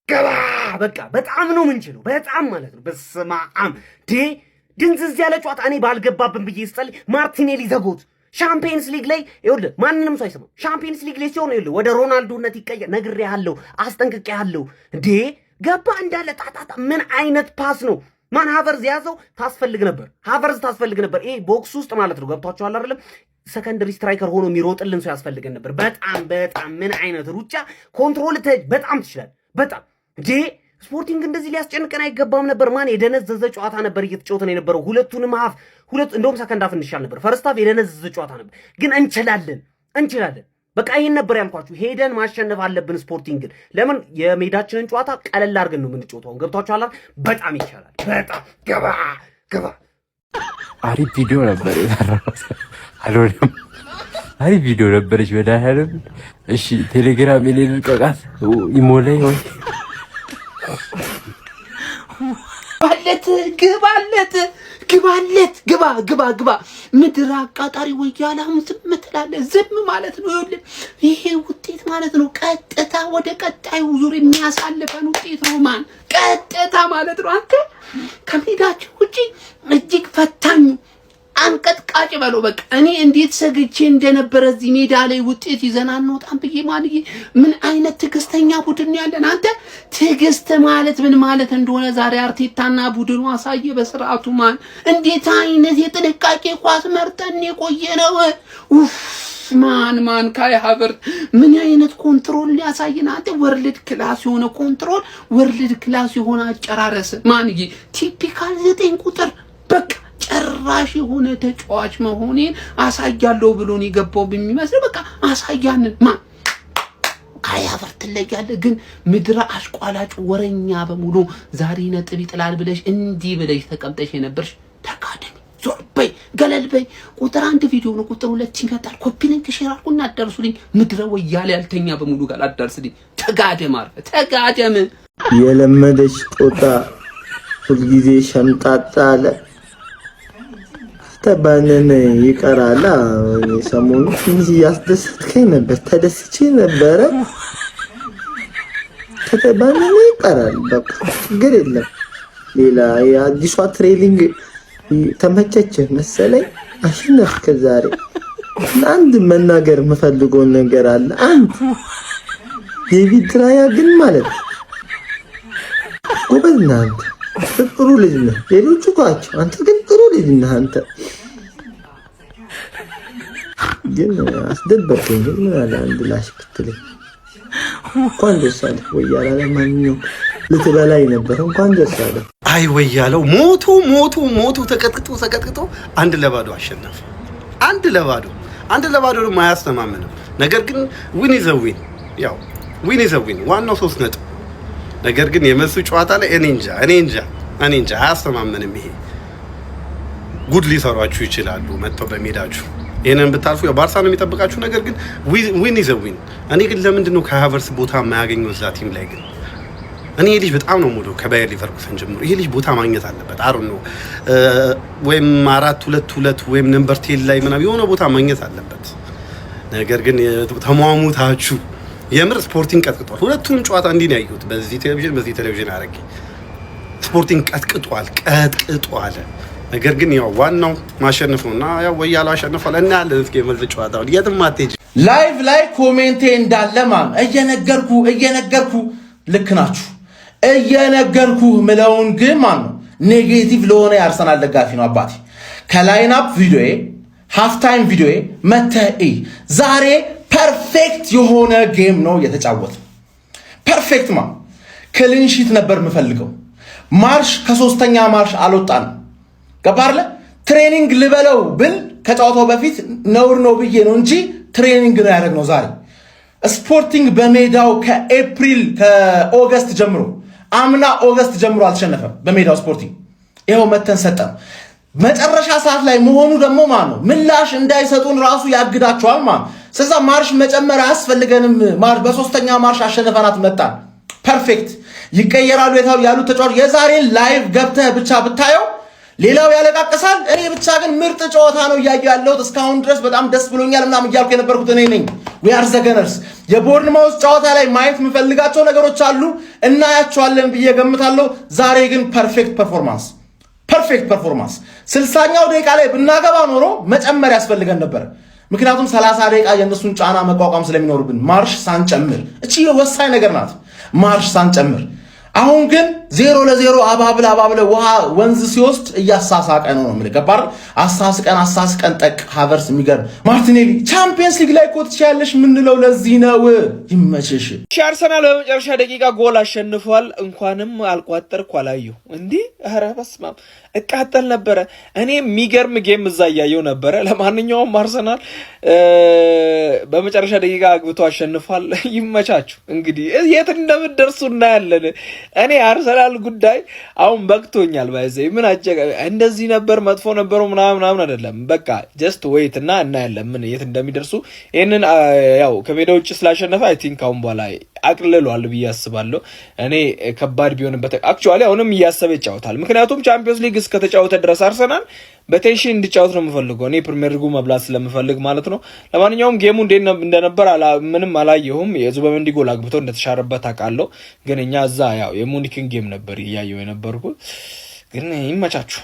ገባ በቃ በጣም ነው ምንችለው በጣም ማለት ነው። በስማም ድንዝዝ ያለ ጨዋታ እኔ ባልገባብን ብዬ ስጸልይ ማርቲኔሊ ዘጎት ሻምፒየንስ ሊግ ላይ ይኸውልህ ማንንም ሰው አይሰማም። ሻምፒየንስ ሊግ ላይ ሲሆን ይኸውልህ ወደ ሮናልዶነት ይቀየር ነግሬሃለሁ፣ አስጠንቅቄሃለሁ። ገባ እንዳለ ጣጣጣ ምን አይነት ፓስ ነው ማን ሃቨርዝ ያዘው። ታስፈልግ ነበር ይሄ ቦክስ ውስጥ ማለት ነው። ገብቷችኋል አይደለም? ሰከንደሪ ስትራይከር ሆኖ የሚሮጥልን ሰው ያስፈልገን ነበር። በጣም ምን አይነት ሩጫ ኮንትሮል በጣም ትችላል። በጣም ስፖርቲንግ እንደዚህ ሊያስጨንቀን አይገባም ነበር። ማን የደነዘዘ ጨዋታ ነበር እየተጫወተን የነበረው። ሁለቱንም ሀፍ እንደውም ሰከንድ ሀፍ እንሻል ነበር። ፈርስት ሀፍ የደነዘዘ ጨዋታ ነበር፣ ግን እንችላለን። በቃ ይሄን ነበር ያልኳችሁ። ሄደን ማሸነፍ አለብን ስፖርቲንግን። ለምን የሜዳችንን ጨዋታ ቀለል አድርገን ነው የምንጫወተው። ገብቷችኋል? በጣም ይቻላል። በጣም ገባ አሪፍ ቪዲዮ ነበር የሰራሁት። አሪፍ ቪዲዮ ነበረች በዳህረም። እሺ ቴሌግራም የሌለ ቀቃት ይሞላይ ወይ ግባ ምድር አቃጣሪ ወያላም ዝም ትላለህ። ዝም ማለት ነው። ይኸውልህ ይሄ ውጤት ማለት ነው ቀጥታ ወደ ቀጣዩ ዙር የሚያሳልፈን ውጤት ነው። ማን ቀጥታ ማለት ነው። አንተ ከሜዳችን ውጪ እጅግ ፈታኙ አንቀጥቃጭ በለው። በቃ እኔ እንዴት ሰግቼ እንደነበረ እዚህ ሜዳ ላይ ውጤት ይዘና እንወጣም ብዬ ማንዬ ምን አይነት ትዕግስተኛ ቡድን ያለን። አንተ ትዕግስት ማለት ምን ማለት እንደሆነ ዛሬ አርቴታና ቡድኑ አሳየ በስርዓቱ። ማን እንዴት አይነት የጥንቃቄ ኳስ መርጠን የቆየ ነው። ማን ካይ ሃቨርት ምን አይነት ኮንትሮል ሊያሳይና አንተ ወርልድ ክላስ የሆነ ኮንትሮል፣ ወርልድ ክላስ የሆነ አጨራረስ ማንዬ ቲፒካል 9 ቁጥር በቃ ጭራሽ የሆነ ተጫዋች መሆኔን አሳያለሁ ብሎን የገባው በሚመስል በቃ አሳያንን። ካይ ሃቨርት ለያለ ግን ምድረ አሽቋላጭ ወረኛ በሙሉ ዛሬ ነጥብ ይጥላል ብለሽ እንዲህ ብለሽ ተቀምጠሽ የነበርሽ ተካደሚ ዞር በይ ገለል በይ። ቁጥር 1 ቪዲዮ ነው፣ ቁጥር 2 ይመጣል። ኮፒ ሊንክ ሼር አድርጉና አዳርሱልኝ። ምድረ ወያለ ያልተኛ በሙሉ ጋር አዳርስልኝ። ተጋደም የለመደች ጦጣ ሁልጊዜ ሸምጣጣ አለ ተባነነ ይቀራላ። ሰሞኑ ትንሽ ያስደሰትከኝ ነበር፣ ተደስቼ ነበረ። ተባነነ ይቀራል፣ በቃ ችግር የለም። ሌላ የአዲሷ ትሬኒንግ ተመቸች መሰለኝ። አሸነፍክ ዛሬ። አንድ መናገር የምፈልገው ነገር አለ። አንድ ዴቪድ ራያ ግን ማለት ጎበዝ ነህ አንተ፣ ጥሩ ልጅ ነህ። ሌሎቹ ጓቸው አንተ ግን ጥሩ ልጅ ነህ አንተ። ግን አስደበርከኝ። ምን አለ አንድ ላሽ ክትለኝ እንኳን ደስ አለህ ወያላ። ለማንኛውም ልትበላይ ነበር። እንኳን ደስ አለህ። አይ ወያለው ሞቱ ተቀጥቅጦ 1-0 አሸነፈ። 1-0 ደግሞ አያስተማምንም። ነገር ግን ዊን ኢዝ አ ዊን፣ ያው ዊን ኢዝ አ ዊን፣ ዋናው 3 ነጥብ። ነገር ግን የመሱ ጨዋታ ላይ እኔ እንጃ አያስተማምንም። ይሄ ጉድ ሊሰሯችሁ ይችላሉ መጥተው በሜዳችሁ። ይሄንን ብታልፉ ያው ባርሳ ነው የሚጠብቃችሁ። ነገር ግን ዊን ኢዝ አ ዊን። እኔ ግን ለምንድን ነው ከሃቨርስ ቦታ የማያገኘው እዛ ቲም ላይ? ግን እኔ ይሄ ልጅ በጣም ነው ሙሉ ከባየር ሊቨርኩሰን ጀምሮ ይሄ ልጅ ቦታ ማግኘት አለበት። አሩ ነው ወይም 4-2-2 ወይም ነምበር 10 ላይ ምናምን የሆነ ቦታ ማግኘት አለበት። ነገር ግን ተሟሙታችሁ የምር ስፖርቲንግ ቀጥቅጧል። ሁለቱንም ጨዋታ እንዲህ ነው ያዩት። በዚህ ቴሌቪዥን አረጋጊ ስፖርቲንግ ቀጥቅጧል። ነገር ግን ያው ዋናው ማሸነፍ ነውና ያው ወያላ አሸነፈለ እና ያለ እስኪ መልስ ጨዋታው የትም አትሄጂ። ላይቭ ላይ ኮሜንቴ እንዳለ ማን እየነገርኩ ልክ ናችሁ እየነገርኩ ምለውን ግን ማን ነው ኔጌቲቭ ለሆነ የአርሰናል ደጋፊ ነው አባቴ። ከላይን አፕ ቪዲዮዬ ሃፍ ታይም ቪዲዮዬ መተይ ዛሬ ፐርፌክት የሆነ ጌም ነው የተጫወተ። ፐርፌክት ማን ክሊንሺት ነበር የምፈልገው። ማርሽ ከ3ኛ ማርሽ አልወጣንም። ገባርለ ትሬኒንግ ልበለው ብል ከጨዋታው በፊት ነውር ነው ብዬ ነው እንጂ ትሬኒንግ ነው ያደረግነው ዛሬ። ስፖርቲንግ በሜዳው ከኦገስት ጀምሮ አምና ኦገስት ጀምሮ አልተሸነፈም በሜዳው ስፖርቲንግ። ይሄው መተን ሰጠን። መጨረሻ ሰዓት ላይ መሆኑ ደግሞ ነው ምላሽ እንዳይሰጡን ራሱ ያግዳቸዋል ስለዛ ማርሽ መጨመር አያስፈልገንም። ማርሽ በ3ኛ ማርሽ አሸነፈናት መጣን። ፐርፌክት ይቀየራሉ ያሉ ተጫዋቾች የዛሬን ላይቭ ገብተህ ብቻ ብታየው ሌላው ያለቃቀሳል። እኔ ብቻ ግን ምርጥ ጨዋታ ነው እያየሁ ያለሁት እስካሁን ድረስ በጣም ደስ ብሎኛል ምናምን እያልኩ የነበርኩት እኔ ነኝ። ዊ አር ዘ ገነርስ። የቦርንማውዝ ጨዋታ ላይ ማየት የምፈልጋቸው ነገሮች አሉ፣ እናያቸዋለን ብዬ ገምታለሁ። ዛሬ ግን ፐርፌክት ፐርፎርማንስ 60ኛው ደቂቃ ላይ ብናገባ ኖሮ መጨመር ያስፈልገን ነበር። ምክንያቱም 30 ደቂቃ የእነሱን ጫና መቋቋም ስለሚኖርብን ማርሽ ሳንጨምር፣ እቺ ወሳኝ ነገር ናት። ማርሽ ሳንጨምር አሁን ግን 0-0 አባብለ ውሃ ወንዝ ሲወስድ እያሳሳቀ ነው የምልህ። ገባህ? አሳስቀን ጠቅ ሀቨርስ የሚገርም ማርቲኔሊ ቻምፒየንስ ሊግ ላይ ኮት ያለሽ ምንለው ለዚህ ነው። ይመችሽ። አርሰናል በመጨረሻ ደቂቃ ጎል አሸንፏል። እንኳንም አልቋጠርኩ አላየሁ እንዴ! ኧረ በስመ አብ እቃጠል ነበረ። እኔ የሚገርም ጌም እዛ እያየሁ ነበረ። ለማንኛውም አርሰናል በመጨረሻ ደቂቃ አግብቶ አሸንፏል። ይመቻችሁ። እንግዲህ የት እንደምትደርሱ እናያለን። እኔ አርሰናል ጉዳይ አሁን በቅቶኛል። ባይዘይ ምን እንደዚህ ነበር መጥፎ ነበሩ ምናምን አይደለም። በቃ ጀስት ዌይት እና እናያለን ምን የት እንደሚደርሱ። ይሄንን ያው ከሜዳ ውጭ ስላሸነፈ አይ ቲንክ አሁን በኋላ አቅልሏል ብዬ አስባለሁ። እኔ ከባድ ቢሆንበት አክቹአሊ አሁንም እያሰበ ይጫወታል። ምክንያቱም ቻምፒየንስ ሊግ እስከተጫወተ ድረስ አርሰናል በቴንሽን እንዲጫወት ነው የምፈልገው እኔ ፕሪሚየር ሊጉ መብላት ስለምፈልግ ማለት ነው። ለማንኛውም ጌሙ እንዴት እንደነበር ምንም አላየሁም። የዙበመንዲ ጎል አግብቶ እንደተሻረበት አውቃለሁ። ግን እኛ እዛ ያው የሙኒክን ጌም ነበር እያየሁ የነበርኩት። ግን ይመቻችሁ።